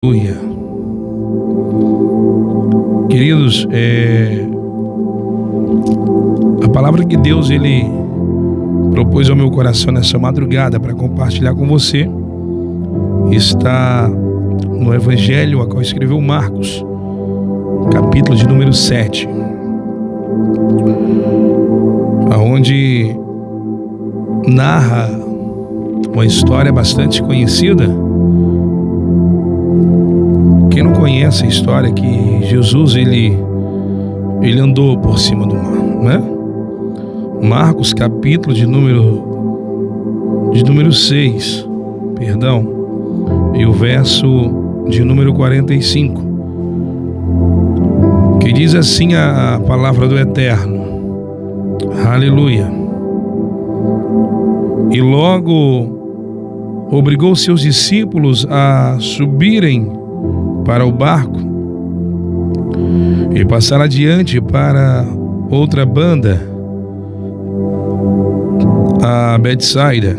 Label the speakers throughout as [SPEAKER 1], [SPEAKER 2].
[SPEAKER 1] Aleluia. Queridos, a palavra que Deus ele propôs ao meu coração nessa madrugada para compartilhar com você está no Evangelho a qual escreveu Marcos, capítulo de número 7, aonde narra uma história bastante conhecida. Quem não conhece a história que Jesus ele andou por cima do mar, né? Marcos, capítulo de número 6, e o verso de número 45, que diz assim a palavra do Eterno. Aleluia. E logo obrigou seus discípulos a subirem para o barco e passar adiante para outra banda, a Betsaida,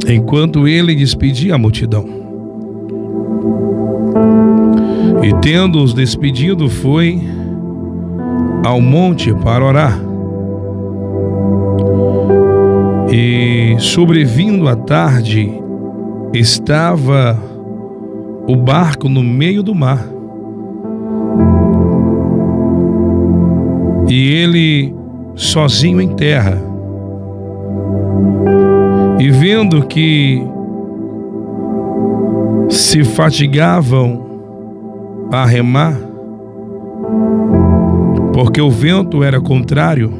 [SPEAKER 1] enquanto ele despedia a multidão. E tendo-os despedido, foi ao monte para orar. E sobrevindo a tarde, estava o barco no meio do mar, e ele sozinho em terra. E vendo que se fatigavam a remar, porque o vento era contrário,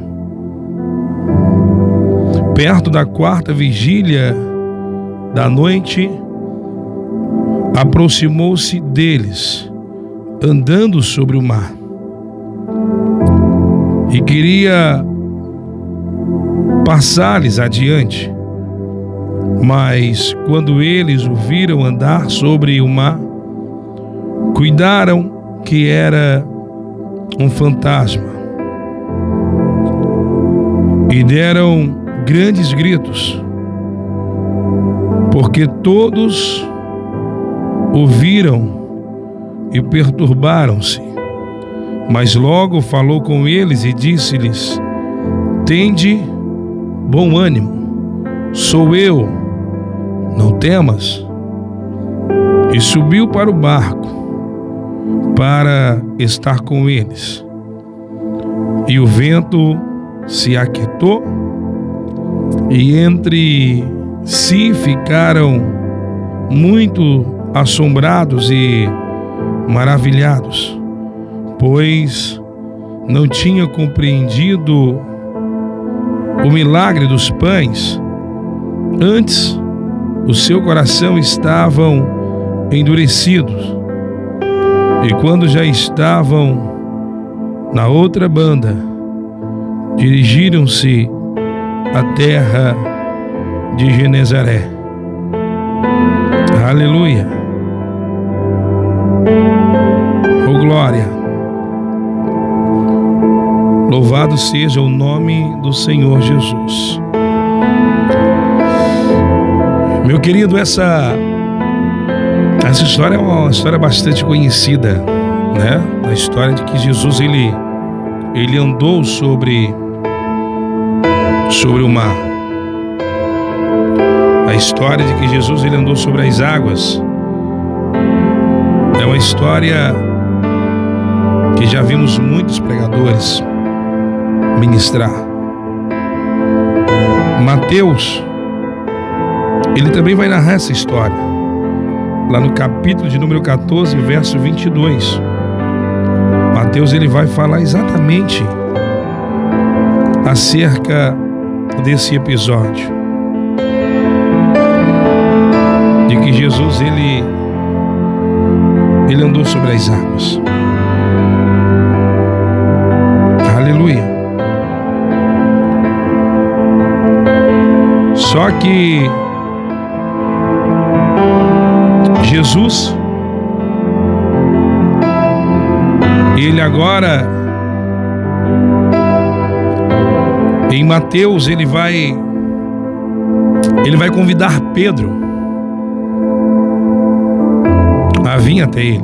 [SPEAKER 1] perto da quarta vigília da noite, aproximou-se deles, andando sobre o mar, e queria passar-lhes adiante. Mas quando eles o viram andar sobre o mar, cuidaram que era um fantasma, e deram grandes gritos, porque todos ouviram e perturbaram-se. Mas logo falou com eles e disse-lhes: tende bom ânimo, sou eu, não temas. E subiu para o barco para estar com eles. E o vento se aquietou, e entre si ficaram muito assombrados e maravilhados, pois não tinham compreendido o milagre dos pães. Antes, o seu coração estavam endurecidos. E quando já estavam na outra banda, dirigiram-se à terra de Genezaré. Aleluia. Oh, glória. Louvado seja o nome do Senhor Jesus. Meu querido, essa história é uma história bastante conhecida, né? A história de que Jesus ele andou sobre o mar. A história de que Jesus ele andou sobre as águas é uma história que já vimos muitos pregadores ministrar. Mateus, ele também vai narrar essa história, lá no capítulo de número 14, verso 22. Mateus, ele vai falar exatamente acerca desse episódio, de que Jesus, ele andou sobre as águas. Aleluia. Só que Jesus, ele agora, em Mateus, ele vai convidar Pedro a para vir até ele.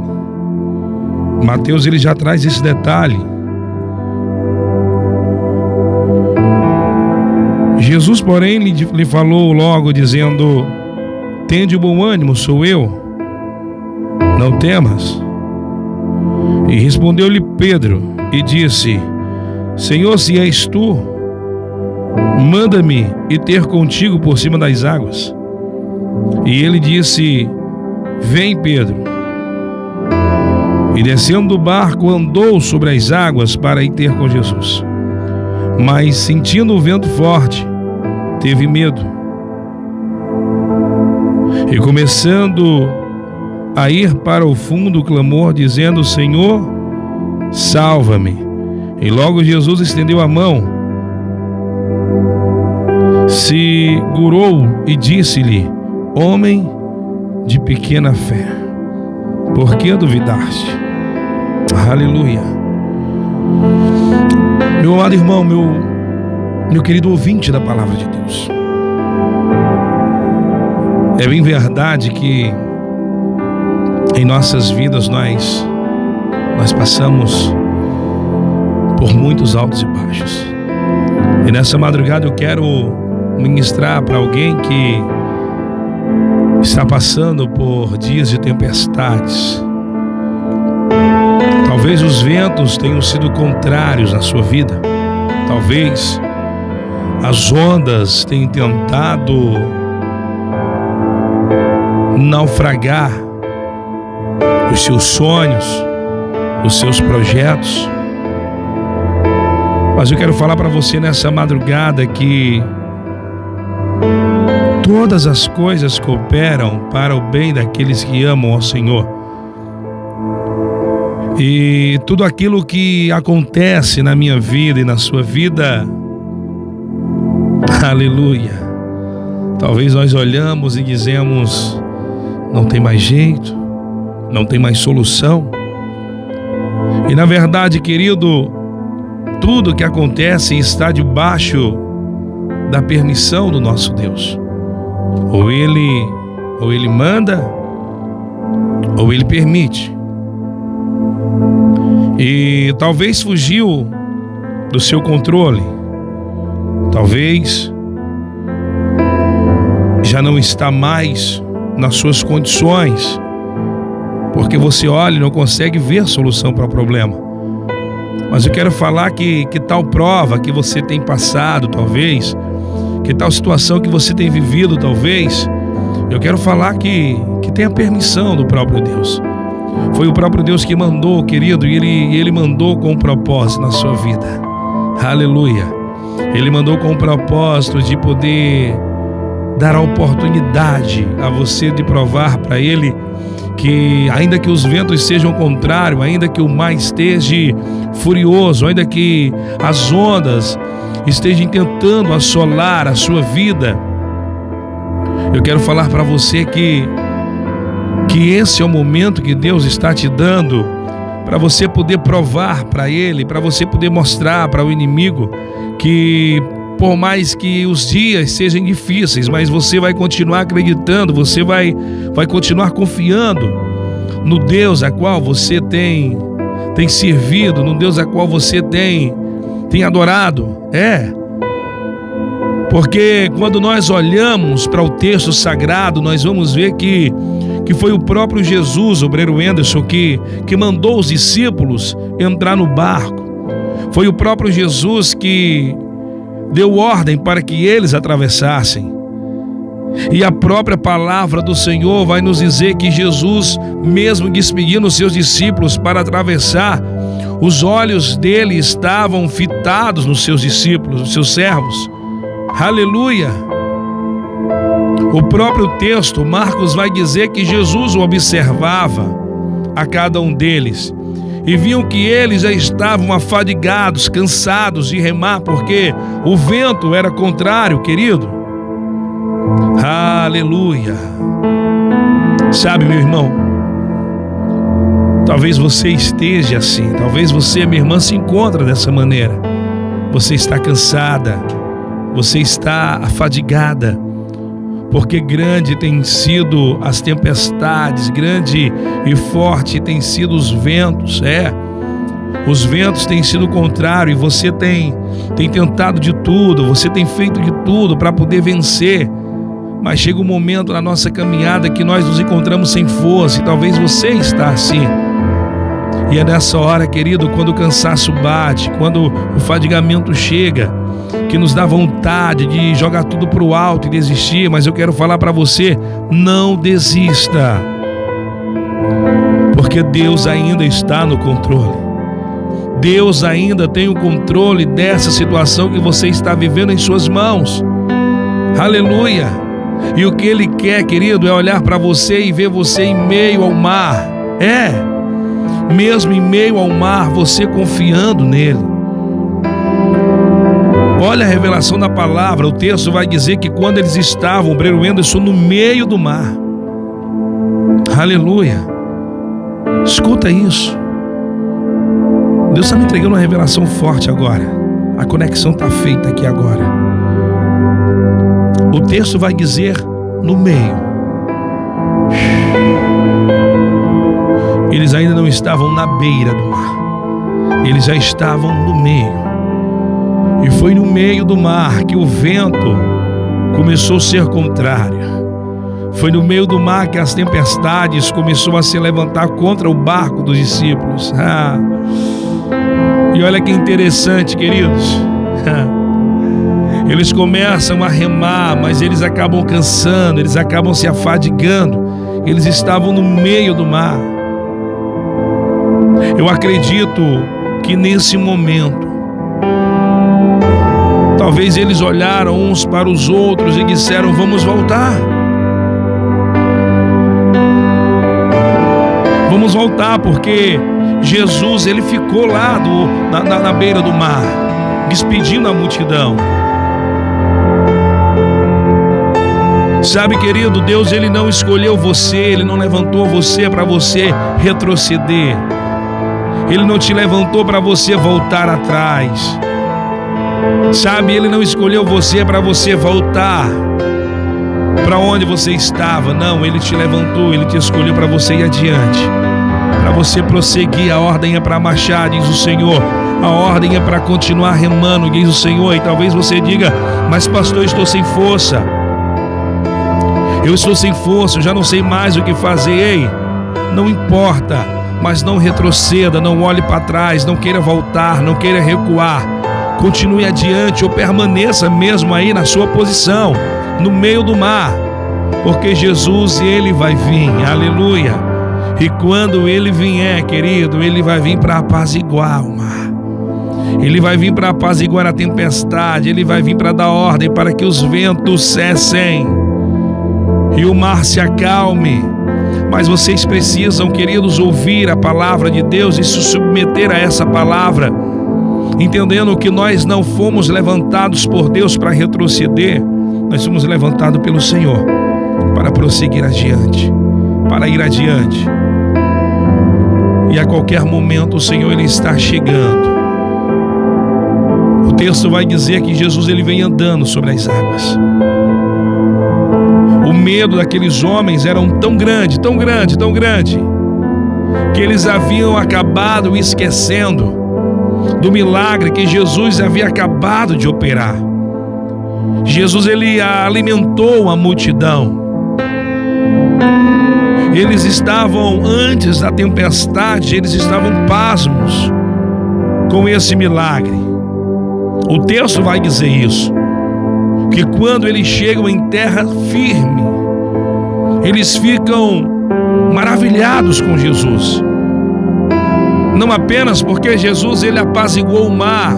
[SPEAKER 1] Mateus ele já traz esse detalhe. Jesus, porém, lhe falou logo, dizendo: tende bom ânimo, sou eu, não temas. E respondeu-lhe Pedro e disse: Senhor, se és tu, manda-me ir ter contigo por cima das águas. E ele disse: vem, Pedro. E descendo do barco, andou sobre as águas para ir ter com Jesus. Mas, sentindo o vento forte, teve medo. E começando a ir para o fundo, clamou, dizendo: Senhor, salva-me. E logo Jesus estendeu a mão, segurou e disse-lhe: homem de pequena fé, por que duvidaste? Aleluia. Meu amado irmão, meu querido ouvinte da palavra de Deus, é bem verdade que em nossas vidas nós passamos por muitos altos e baixos. E nessa madrugada eu quero ministrar para alguém que está passando por dias de tempestades. Talvez os ventos tenham sido contrários na sua vida. Talvez as ondas tenham tentado naufragar os seus sonhos, os seus projetos. Mas eu quero falar para você nessa madrugada que todas as coisas cooperam para o bem daqueles que amam ao Senhor. E tudo aquilo que acontece na minha vida e na sua vida, aleluia, talvez nós olhamos e dizemos: não tem mais jeito, não tem mais solução. E na verdade, querido, tudo que acontece está debaixo da permissão do nosso Deus. Ou ele manda, ou ele permite. E talvez fugiu do seu controle. Talvez já não está mais nas suas condições, porque você olha e não consegue ver solução para o problema. Mas eu quero falar que tal prova que você tem passado, talvez, que tal situação que você tem vivido, talvez, eu quero falar que tem a permissão do próprio Deus. Foi o próprio Deus que mandou, querido, e ele mandou com um propósito na sua vida. Aleluia. Ele mandou com um propósito de poder dar a oportunidade a você de provar para Ele que, ainda que os ventos sejam contrários, ainda que o mar esteja furioso, ainda que as ondas estejam tentando assolar a sua vida, eu quero falar para você que esse é o momento que Deus está te dando para você poder provar para Ele, para você poder mostrar para o inimigo que, por mais que os dias sejam difíceis, mas você vai continuar acreditando, você vai continuar confiando no Deus a qual você tem servido, no Deus a qual você tem adorado. Porque quando nós olhamos para o texto sagrado, nós vamos ver que foi o próprio Jesus, o obreiro Anderson, que mandou os discípulos entrar no barco. Foi o próprio Jesus que deu ordem para que eles atravessassem. E a própria palavra do Senhor vai nos dizer que Jesus, mesmo despedindo os seus discípulos para atravessar, os olhos dele estavam fitados nos seus discípulos, nos seus servos. Aleluia! O próprio texto, Marcos, vai dizer que Jesus o observava a cada um deles e viam que eles já estavam afadigados, cansados de remar, porque o vento era contrário, querido. Aleluia! Sabe, meu irmão, talvez você esteja assim, talvez você, minha irmã, se encontra dessa maneira. Você está cansada, você está afadigada, porque grande tem sido as tempestades, grande e forte tem sido os ventos, os ventos têm sido contrário e você tem tentado de tudo, você tem feito de tudo para poder vencer, mas chega um momento na nossa caminhada que nós nos encontramos sem força e talvez você está assim. E é nessa hora, querido, quando o cansaço bate, quando o fadigamento chega, que nos dá vontade de jogar tudo para o alto e desistir, mas eu quero falar para você, não desista, porque Deus ainda está no controle. Deus ainda tem o controle dessa situação que você está vivendo em suas mãos. Aleluia! E o que Ele quer, querido, é olhar para você e ver você em meio ao mar. Mesmo em meio ao mar, você confiando nele. Olha a revelação da palavra. O texto vai dizer que quando eles estavam, obreiro Wenderson, no meio do mar. Aleluia! Escuta isso. Deus está me entregando uma revelação forte agora. A conexão está feita aqui agora. O texto vai dizer no meio. Eles ainda não estavam na beira do mar. Eles já estavam no meio. E foi no meio do mar que o vento começou a ser contrário. Foi no meio do mar que as tempestades começaram a se levantar contra o barco dos discípulos. E olha que interessante, queridos. Eles começam a remar, mas eles acabam cansando, eles acabam se afadigando. Eles estavam no meio do mar. Eu acredito que nesse momento, talvez eles olharam uns para os outros e disseram: vamos voltar. Vamos voltar, porque Jesus, ele ficou lá na beira do mar, despedindo a multidão. Sabe, querido, Deus, ele não escolheu você, ele não levantou você para você retroceder. Ele não te levantou para você voltar atrás. Sabe, ele não escolheu você para você voltar para onde você estava. Não, ele te levantou, ele te escolheu para você ir adiante, para você prosseguir. A ordem é para marchar, diz o Senhor. A ordem é para continuar remando, diz o Senhor. E talvez você diga: mas pastor, eu estou sem força. Eu estou sem força, eu já não sei mais o que fazer. Ei, não importa, mas não retroceda, não olhe para trás, não queira voltar, não queira recuar. Continue adiante ou permaneça mesmo aí na sua posição, no meio do mar, porque Jesus, ele vai vir, aleluia. E quando ele vier, querido, ele vai vir para apaziguar o mar. Ele vai vir para apaziguar a tempestade, ele vai vir para dar ordem para que os ventos cessem e o mar se acalme. Mas vocês precisam, queridos, ouvir a palavra de Deus e se submeter a essa palavra, entendendo que nós não fomos levantados por Deus para retroceder, nós fomos levantados pelo Senhor para prosseguir adiante, para ir adiante. E a qualquer momento o Senhor, ele está chegando. O texto vai dizer que Jesus, ele vem andando sobre as águas. O medo daqueles homens era tão grande, tão grande, tão grande, que eles haviam acabado esquecendo do milagre que Jesus havia acabado de operar. Jesus, ele alimentou a multidão. Eles estavam, antes da tempestade, eles estavam pasmos com esse milagre. O texto vai dizer isso, que quando eles chegam em terra firme, eles ficam maravilhados com Jesus. Não apenas porque Jesus, ele apaziguou o mar,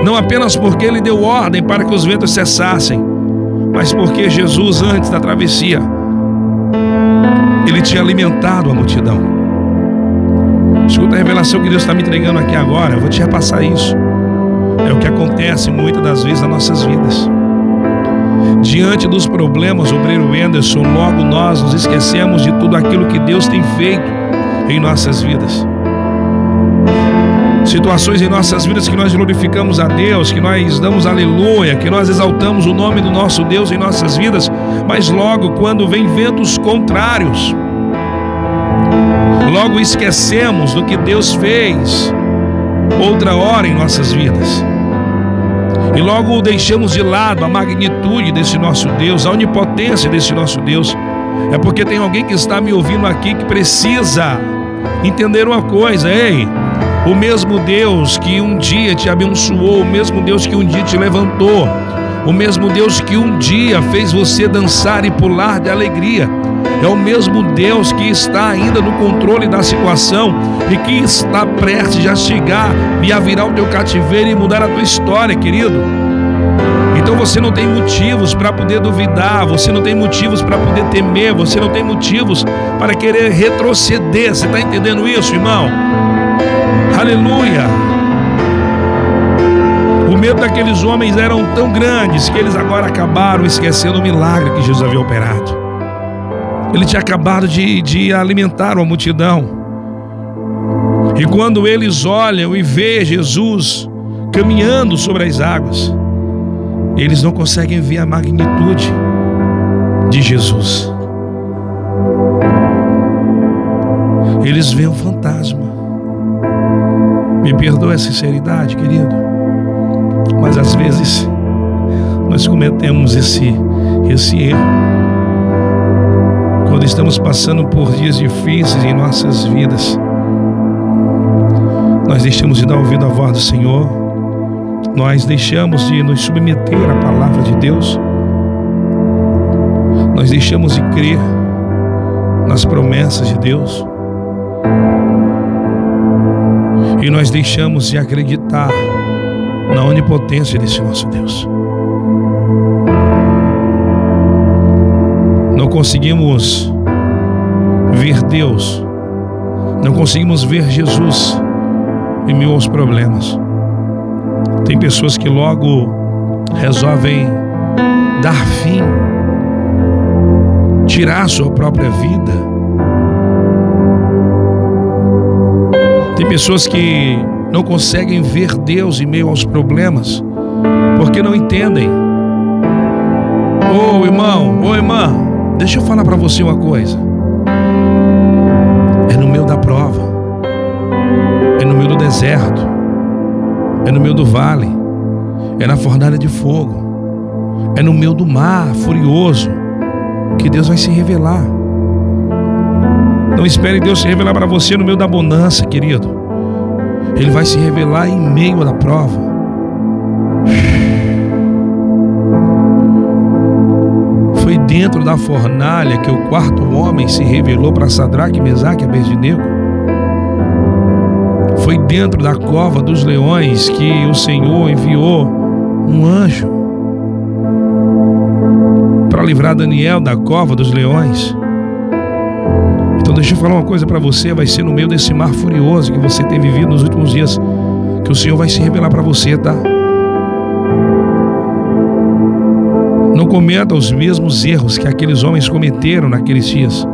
[SPEAKER 1] não apenas porque ele deu ordem para que os ventos cessassem, mas porque Jesus, antes da travessia, ele tinha alimentado a multidão. Escuta a revelação que Deus está me entregando aqui agora. Eu vou te repassar isso. É o que acontece muitas das vezes nas nossas vidas. Diante dos problemas, obreiro Wenderson, logo nós nos esquecemos de tudo aquilo que Deus tem feito em nossas vidas. situações em nossas vidas que nós glorificamos a Deus, que nós damos aleluia, que nós exaltamos o nome do nosso Deus em nossas vidas, mas logo quando vem ventos contrários, logo esquecemos do que Deus fez outra hora em nossas vidas. E logo deixamos de lado a magnitude desse nosso Deus, a onipotência desse nosso Deus. É porque tem alguém que está me ouvindo aqui que precisa entender uma coisa. Ei, o mesmo Deus que um dia te abençoou, o mesmo Deus que um dia te levantou, o mesmo Deus que um dia fez você dançar e pular de alegria, é o mesmo Deus que está ainda no controle da situação e que está prestes a chegar e a virar o teu cativeiro e mudar a tua história, querido. Então você não tem motivos para poder duvidar, você não tem motivos para poder temer, você não tem motivos para querer retroceder. Você está entendendo isso, irmão? Aleluia! O medo daqueles homens eram tão grandes que eles agora acabaram esquecendo o milagre que Jesus havia operado. Ele tinha acabado de alimentar uma multidão. E quando eles olham e veem Jesus caminhando sobre as águas, eles não conseguem ver a magnitude de Jesus. Eles veem um fantasma. Me perdoe a sinceridade, querido, mas às vezes nós cometemos esse erro. Quando estamos passando por dias difíceis em nossas vidas, nós deixamos de dar ouvido à voz do Senhor, nós deixamos de nos submeter à palavra de Deus, nós deixamos de crer nas promessas de Deus e nós deixamos de acreditar na onipotência desse nosso Deus. Não conseguimos ver Deus, não conseguimos ver Jesus em meio aos problemas. Tem pessoas que logo resolvem dar fim, tirar a sua própria vida. Tem pessoas que não conseguem ver Deus em meio aos problemas, porque não entendem. Ô irmão, ô irmã, deixa eu falar para você uma coisa. É no meio da prova, é no meio do deserto, é no meio do vale, é na fornalha de fogo, é no meio do mar furioso que Deus vai se revelar. Não espere Deus se revelar para você no meio da bonança, querido. Ele vai se revelar em meio da prova. Foi dentro da fornalha que o quarto homem se revelou para Sadraque, Mesaque e Abednego. Foi dentro da cova dos leões que o Senhor enviou um anjo para livrar Daniel da cova dos leões. Então deixa eu falar uma coisa para você, vai ser no meio desse mar furioso que você tem vivido nos últimos dias que o Senhor vai se revelar para você, tá? Não cometa os mesmos erros que aqueles homens cometeram naqueles dias,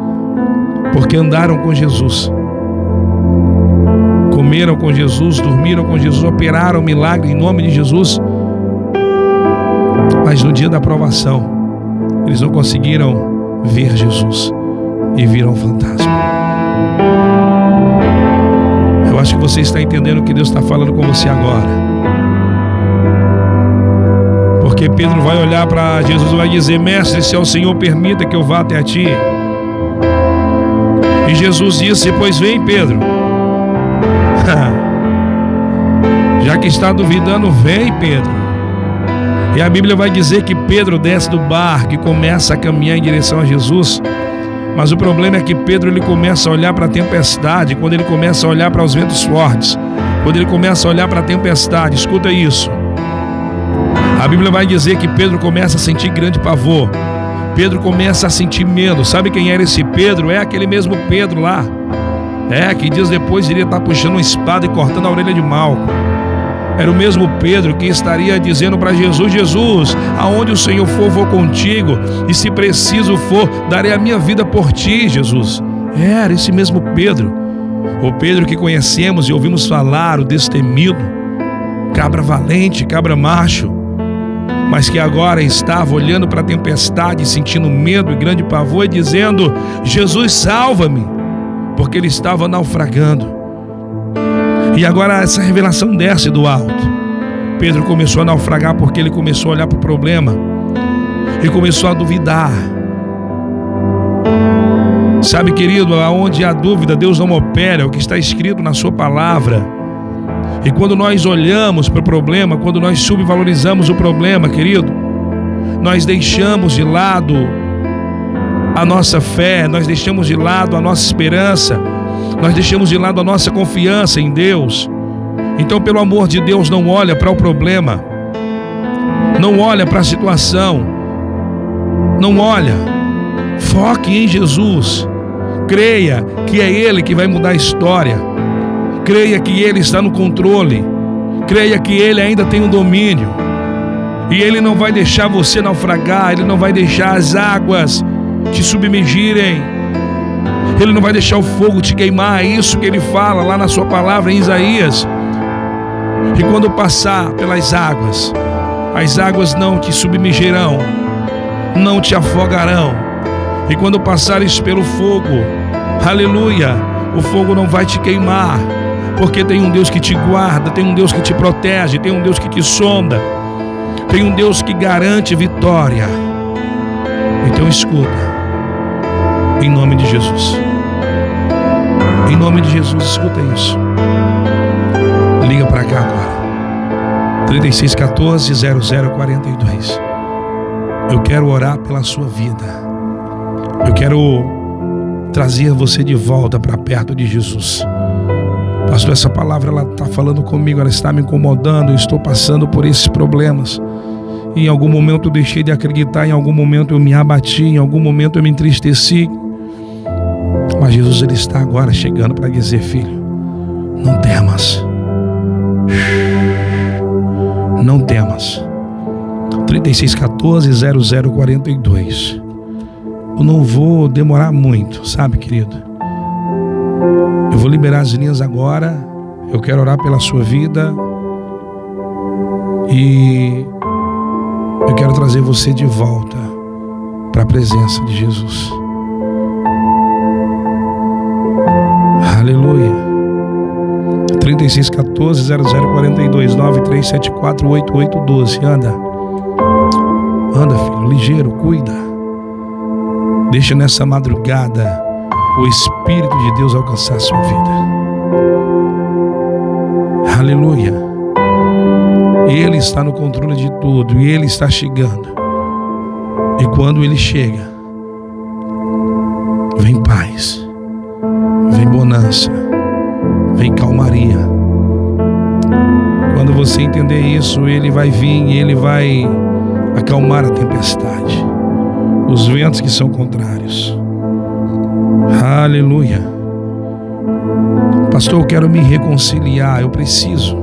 [SPEAKER 1] porque andaram com Jesus, comeram com Jesus, dormiram com Jesus, operaram o milagre em nome de Jesus, mas no dia da provação eles não conseguiram ver Jesus e viram um fantasma. Eu acho que você está entendendo o que Deus está falando com você agora, porque Pedro vai olhar para Jesus e vai dizer: mestre, se é o Senhor, permita que eu vá até a ti. E Jesus disse: pois vem, Pedro. Já que está duvidando, vem, Pedro. E a Bíblia vai dizer que Pedro desce do barco e começa a caminhar em direção a Jesus. Mas o problema é que Pedro ele começa a olhar para a tempestade. Quando ele começa a olhar para os ventos fortes, quando ele começa a olhar para a tempestade, escuta isso, a Bíblia vai dizer que Pedro começa a sentir grande pavor. Pedro começa a sentir medo. Sabe quem era esse Pedro? É aquele mesmo Pedro lá, que dias depois iria estar puxando uma espada e cortando a orelha de Malco. Era o mesmo Pedro que estaria dizendo para Jesus: Jesus, aonde o Senhor for, vou contigo, e se preciso for, darei a minha vida por ti, Jesus. Era esse mesmo Pedro. O Pedro que conhecemos e ouvimos falar, o destemido, cabra valente, cabra macho, mas que agora estava olhando para a tempestade, sentindo medo e grande pavor e dizendo: Jesus, salva-me, porque ele estava naufragando. E agora essa revelação desce do alto. Pedro começou a naufragar porque ele começou a olhar para o problema e começou a duvidar. Sabe, querido, aonde há dúvida, Deus não opera, é o que está escrito na sua palavra. E quando nós olhamos para o problema, quando nós subvalorizamos o problema, querido, nós deixamos de lado a nossa fé, nós deixamos de lado a nossa esperança, nós deixamos de lado a nossa confiança em Deus. Então, pelo amor de Deus, não olha para o problema, não olha para a situação, não olha, foque em Jesus. Creia que é Ele que vai mudar a história. Creia que Ele está no controle. Creia que Ele ainda tem o domínio. E Ele não vai deixar você naufragar. Ele não vai deixar as águas te submergirem. Ele não vai deixar o fogo te queimar. É isso que Ele fala lá na sua palavra em Isaías. E quando passar pelas águas, as águas não te submergirão, não te afogarão. E quando passares pelo fogo, aleluia, o fogo não vai te queimar, porque tem um Deus que te guarda, tem um Deus que te protege, tem um Deus que te sonda, tem um Deus que garante vitória. Então escuta, em nome de Jesus, em nome de Jesus, escuta isso. Liga para cá agora, 3614-0042. Eu quero orar pela sua vida. Eu quero trazer você de volta para perto de Jesus. Pastor, essa palavra ela está falando comigo, ela está me incomodando, eu estou passando por esses problemas. Em algum momento eu deixei de acreditar, em algum momento eu me abati, em algum momento eu me entristeci. Mas Jesus ele está agora chegando para dizer: filho, não temas. Não temas. 3614-0042. Eu não vou demorar muito, sabe, querido? Eu vou liberar as linhas agora. Eu quero orar pela sua vida. E eu quero trazer você de volta para a presença de Jesus. Aleluia. 3614-0042. 9374-8812. Anda, filho, ligeiro, cuida. Deixa nessa madrugada o Espírito de Deus alcançar a sua vida. Aleluia. Ele está no controle de tudo e Ele está chegando. E quando Ele chega, vem paz, vem bonança, vem calmaria. Quando você entender isso, Ele vai vir e Ele vai acalmar a tempestade, os ventos que são contrários. Aleluia. Pastor, eu quero me reconciliar, eu preciso,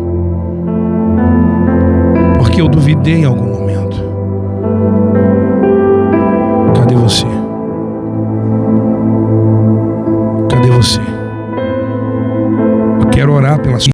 [SPEAKER 1] porque eu duvidei em algum momento. Cadê você?